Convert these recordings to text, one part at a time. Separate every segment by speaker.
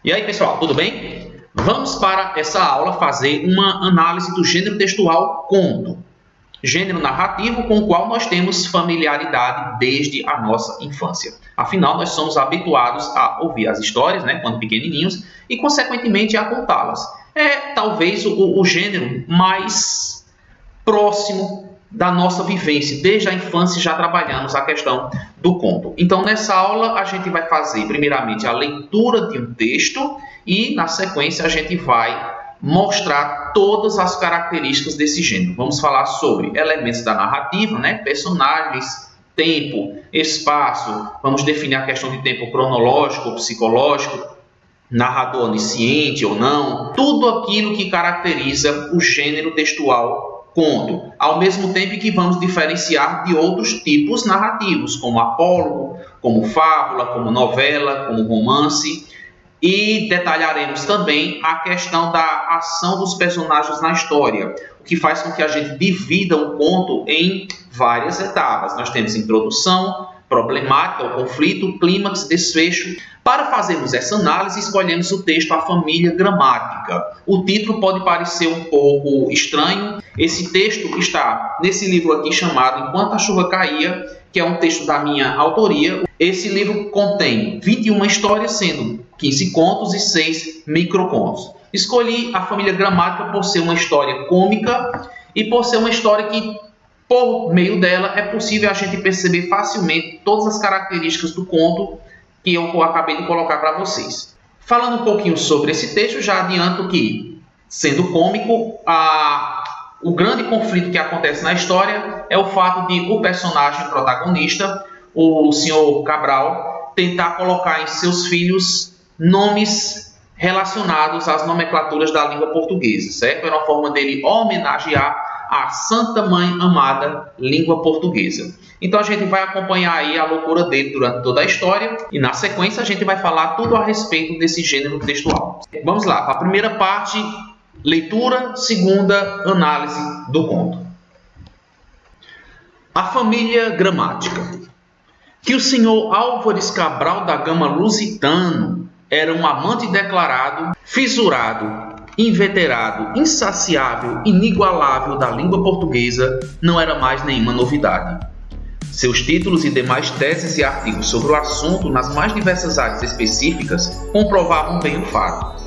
Speaker 1: E aí, pessoal, tudo bem? Vamos para essa aula fazer uma análise do gênero textual conto. Gênero narrativo com o qual nós temos familiaridade desde a nossa infância. Afinal, nós somos habituados a ouvir as histórias, quando pequenininhos, e, consequentemente, a contá-las. É, talvez, o gênero mais próximo da nossa vivência. Desde a infância já trabalhamos a questão do conto. Então, nessa aula, a gente vai fazer, primeiramente, a leitura de um texto e, na sequência, a gente vai mostrar todas as características desse gênero. Vamos falar sobre elementos da narrativa, personagens, tempo, espaço. Vamos definir a questão de tempo cronológico ou psicológico, narrador onisciente ou não. Tudo aquilo que caracteriza o gênero textual conto, ao mesmo tempo que vamos diferenciar de outros tipos narrativos, como apólogo, como fábula, como novela, como romance, e detalharemos também a questão da ação dos personagens na história, o que faz com que a gente divida um conto em várias etapas. Nós temos introdução, problemática, o conflito, clímax, desfecho. Para fazermos essa análise, escolhemos o texto A Família Gramática. O título pode parecer um pouco estranho. Esse texto está nesse livro aqui chamado Enquanto a Chuva Caía, que é um texto da minha autoria. Esse livro contém 21 histórias, sendo 15 contos e 6 microcontos. Escolhi A Família Gramática por ser uma história cômica e por ser uma história que, por meio dela, é possível a gente perceber facilmente todas as características do conto que eu acabei de colocar para vocês. Falando um pouquinho sobre esse texto, já adianto que, sendo cômico, o grande conflito que acontece na história é o fato de o personagem protagonista, o Sr. Cabral, tentar colocar em seus filhos nomes relacionados às nomenclaturas da língua portuguesa, certo? Era uma forma dele homenagear a Santa Mãe Amada Língua Portuguesa. Então a gente vai acompanhar aí a loucura dele durante toda a história e na sequência a gente vai falar tudo a respeito desse gênero textual. Vamos lá, a primeira parte, leitura, segunda, análise do conto. A Família Gramática. Que o senhor Álvares Cabral da Gama Lusitano era um amante declarado, fissurado, inveterado, insaciável, inigualável da língua portuguesa, não era mais nenhuma novidade. Seus títulos e demais teses e artigos sobre o assunto nas mais diversas áreas específicas comprovavam bem o fato.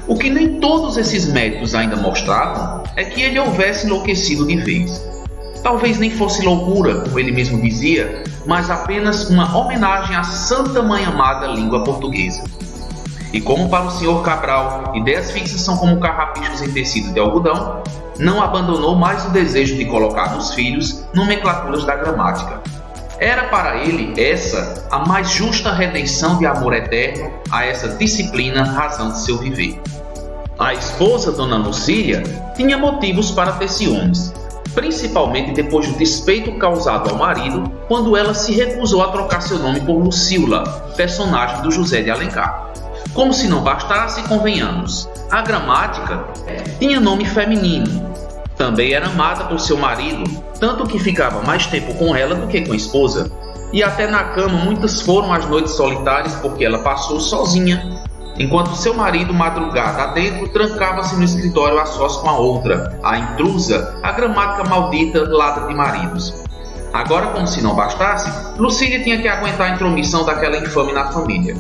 Speaker 1: O que nem todos esses méritos ainda mostravam é que ele houvesse enlouquecido de vez. Talvez nem fosse loucura, como ele mesmo dizia, mas apenas uma homenagem à Santa Mãe Amada Língua Portuguesa. E como para o Sr. Cabral, ideias fixas são como carrapichos em tecido de algodão, não abandonou mais o desejo de colocar nos filhos nomenclaturas da gramática. Era para ele essa a mais justa redenção de amor eterno a essa disciplina razão de seu viver. A esposa, Dona Lucília, tinha motivos para ter ciúmes, principalmente depois do despeito causado ao marido quando ela se recusou a trocar seu nome por Lucília, personagem do José de Alencar. Como se não bastasse, convenhamos, a gramática tinha nome feminino. Também era amada por seu marido, tanto que ficava mais tempo com ela do que com a esposa. E até na cama muitas foram as noites solitárias porque ela passou sozinha, enquanto seu marido, madrugada adentro, trancava-se no escritório a sós com a outra, a intrusa, a gramática maldita ladra de maridos. Agora, como se não bastasse, Lucília tinha que aguentar a intromissão daquela infame na família.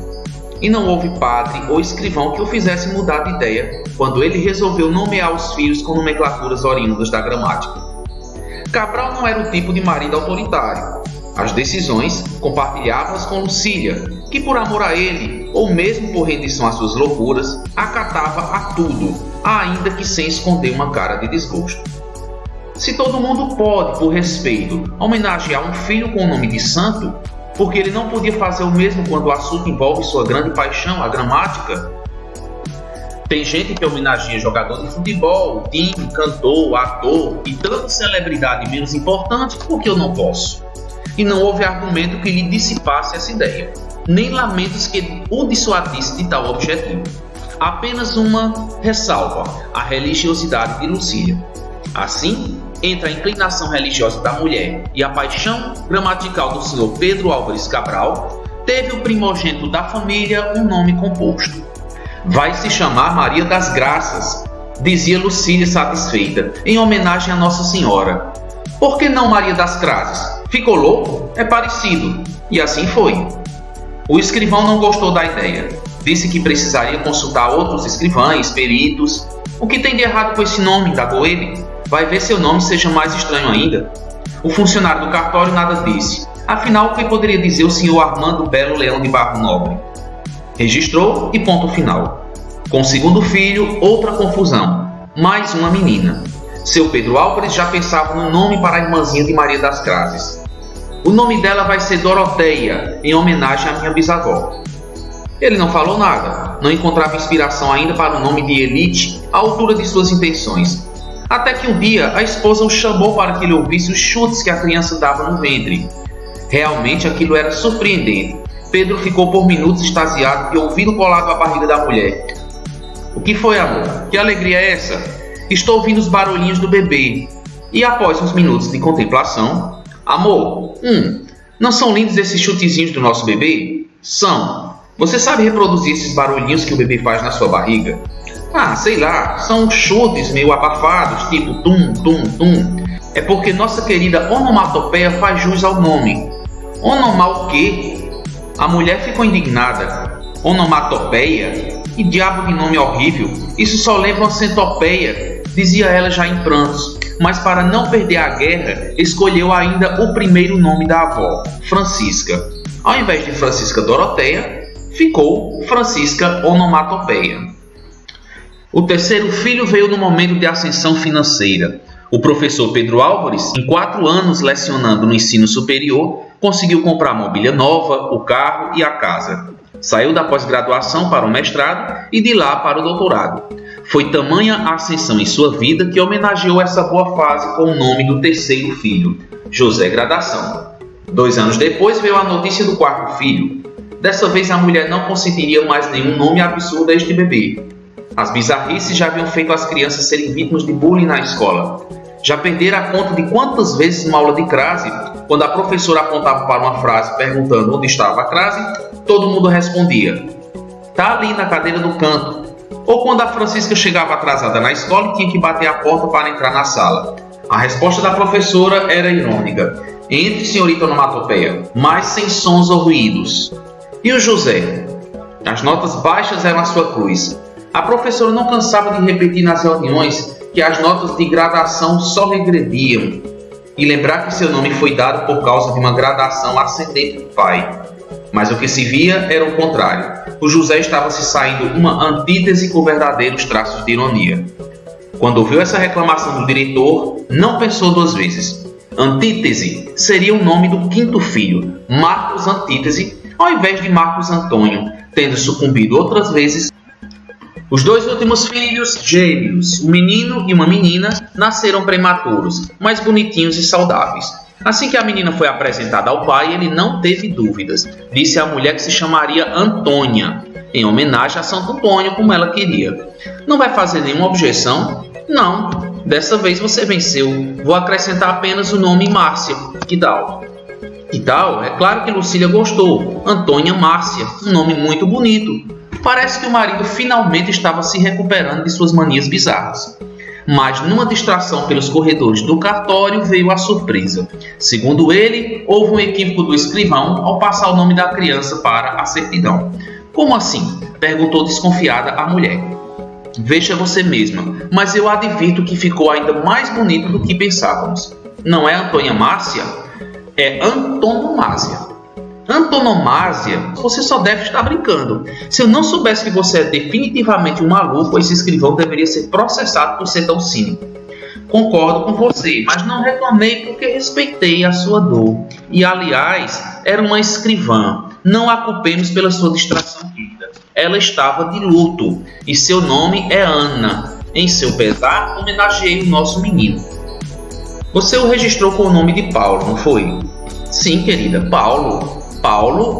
Speaker 1: E não houve padre ou escrivão que o fizesse mudar de ideia quando ele resolveu nomear os filhos com nomenclaturas oriundas da gramática. Cabral não era o tipo de marido autoritário. As decisões compartilhava-as com Lucília, que por amor a ele, ou mesmo por rendição às suas loucuras, acatava a tudo, ainda que sem esconder uma cara de desgosto. Se todo mundo pode, por respeito, homenagear um filho com o nome de santo, porque ele não podia fazer o mesmo quando o assunto envolve sua grande paixão, a gramática? Tem gente que homenageia jogador de futebol, time, cantor, ator e tanta celebridade menos importante, porque eu não posso. E não houve argumento que lhe dissipasse essa ideia, nem lamentos que o dissuadisse de tal objetivo. Apenas uma ressalva, a religiosidade de Lucília. Assim, entre a inclinação religiosa da mulher e a paixão gramatical do Sr. Pedro Álvares Cabral, teve o primogênito da família um nome composto. Vai se chamar Maria das Graças, dizia Lucília satisfeita, em homenagem a Nossa Senhora. Por que não Maria das Graças? Ficou louco? É parecido. E assim foi. O escrivão não gostou da ideia. Disse que precisaria consultar outros escrivães, peritos. O que tem de errado com esse nome? Indagou ele. Vai ver seu nome seja mais estranho ainda. O funcionário do cartório nada disse. Afinal, o que poderia dizer o senhor Armando Belo Leão de Barro Nobre? Registrou e ponto final. Com o segundo filho, outra confusão. Mais uma menina. Seu Pedro Álvares já pensava no nome para a irmãzinha de Maria das Graças. O nome dela vai ser Doroteia, em homenagem à minha bisavó. Ele não falou nada, não encontrava inspiração ainda para o nome de Elite à altura de suas intenções. Até que um dia a esposa o chamou para que ele ouvisse os chutes que a criança dava no ventre. Realmente aquilo era surpreendente. Pedro ficou por minutos extasiado de ouvi-lo colado à barriga da mulher. O que foi, amor? Que alegria é essa? Estou ouvindo os barulhinhos do bebê. E após uns minutos de contemplação, amor, não são lindos esses chutezinhos do nosso bebê? São. Você sabe reproduzir esses barulhinhos que o bebê faz na sua barriga? Ah, sei lá, são chutes meio abafados, tipo tum, tum, tum. É porque nossa querida onomatopeia faz jus ao nome. Onomar o quê? A mulher ficou indignada. Onomatopeia? Que diabo de nome horrível! Isso só lembra uma centopeia, dizia ela já em prantos. Mas para não perder a guerra, escolheu ainda o primeiro nome da avó, Francisca. Ao invés de Francisca Doroteia, ficou Francisca Onomatopeia. O terceiro filho veio no momento de ascensão financeira. O professor Pedro Álvares, em 4 anos lecionando no ensino superior, conseguiu comprar mobília nova, o carro e a casa. Saiu da pós-graduação para o mestrado e de lá para o doutorado. Foi tamanha a ascensão em sua vida que homenageou essa boa fase com o nome do terceiro filho, José Gradação. 2 anos depois veio a notícia do 4º filho. Dessa vez a mulher não consentiria mais nenhum nome absurdo a este bebê. As bizarrices já haviam feito as crianças serem vítimas de bullying na escola. Já perderam a conta de quantas vezes numa aula de crase, quando a professora apontava para uma frase perguntando onde estava a crase, todo mundo respondia: "Tá ali na cadeira do canto." Ou quando a Francisca chegava atrasada na escola e tinha que bater a porta para entrar na sala. A resposta da professora era irônica: "Entre, senhorita onomatopeia, mas sem sons ou ruídos." E o José? As notas baixas eram a sua cruz. A professora não cansava de repetir nas reuniões que as notas de gradação só regrediam e lembrar que seu nome foi dado por causa de uma gradação ascendente do pai. Mas o que se via era o contrário. O José estava se saindo uma antítese com verdadeiros traços de ironia. Quando ouviu essa reclamação do diretor, não pensou 2 vezes. Antítese seria o nome do 5º filho, Marcos Antítese, ao invés de Marcos Antônio, tendo sucumbido outras vezes. Os 2 últimos filhos, gêmeos, um menino e uma menina, nasceram prematuros, mas bonitinhos e saudáveis. Assim que a menina foi apresentada ao pai, ele não teve dúvidas. Disse à mulher que se chamaria Antônia, em homenagem a Santo Antônio, como ela queria. Não vai fazer nenhuma objeção? Não, dessa vez você venceu. Vou acrescentar apenas o nome Márcia. Que tal? Que tal? É claro que Lucília gostou. Antônia Márcia, um nome muito bonito. Parece que o marido finalmente estava se recuperando de suas manias bizarras. Mas numa distração pelos corredores do cartório veio a surpresa. Segundo ele, houve um equívoco do escrivão ao passar o nome da criança para a certidão. Como assim? Perguntou desconfiada a mulher. Veja você mesma, mas eu advirto que ficou ainda mais bonito do que pensávamos. Não é Antônia Márcia? É Antonomásia. Antonomásia, você só deve estar brincando. Se eu não soubesse que você é definitivamente um maluco, esse escrivão deveria ser processado por ser tão cínico. Concordo com você, mas não reclamei porque respeitei a sua dor. E, aliás, era uma escrivã. Não a culpemos pela sua distração, querida. Ela estava de luto e seu nome é Ana. Em seu pesar, homenageei o nosso menino. Você o registrou com o nome de Paulo, não foi? Sim, querida, Paulo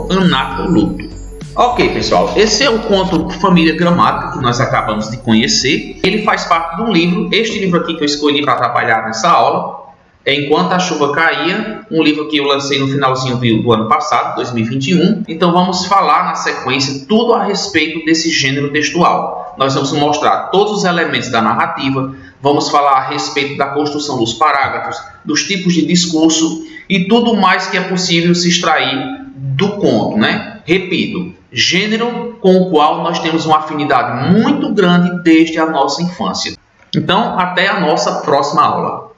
Speaker 1: Anato Luto. Ok, pessoal, esse é o conto Família Gramática que nós acabamos de conhecer. Ele faz parte de um livro, este livro aqui que eu escolhi para trabalhar nessa aula, Enquanto a Chuva Caía, um livro que eu lancei no finalzinho do ano passado, 2021. Então vamos falar na sequência tudo a respeito desse gênero textual. Nós vamos mostrar todos os elementos da narrativa, vamos falar a respeito da construção dos parágrafos, dos tipos de discurso e tudo mais que é possível se extrair do conto, né? Repito, gênero com o qual nós temos uma afinidade muito grande desde a nossa infância. Então, até a nossa próxima aula.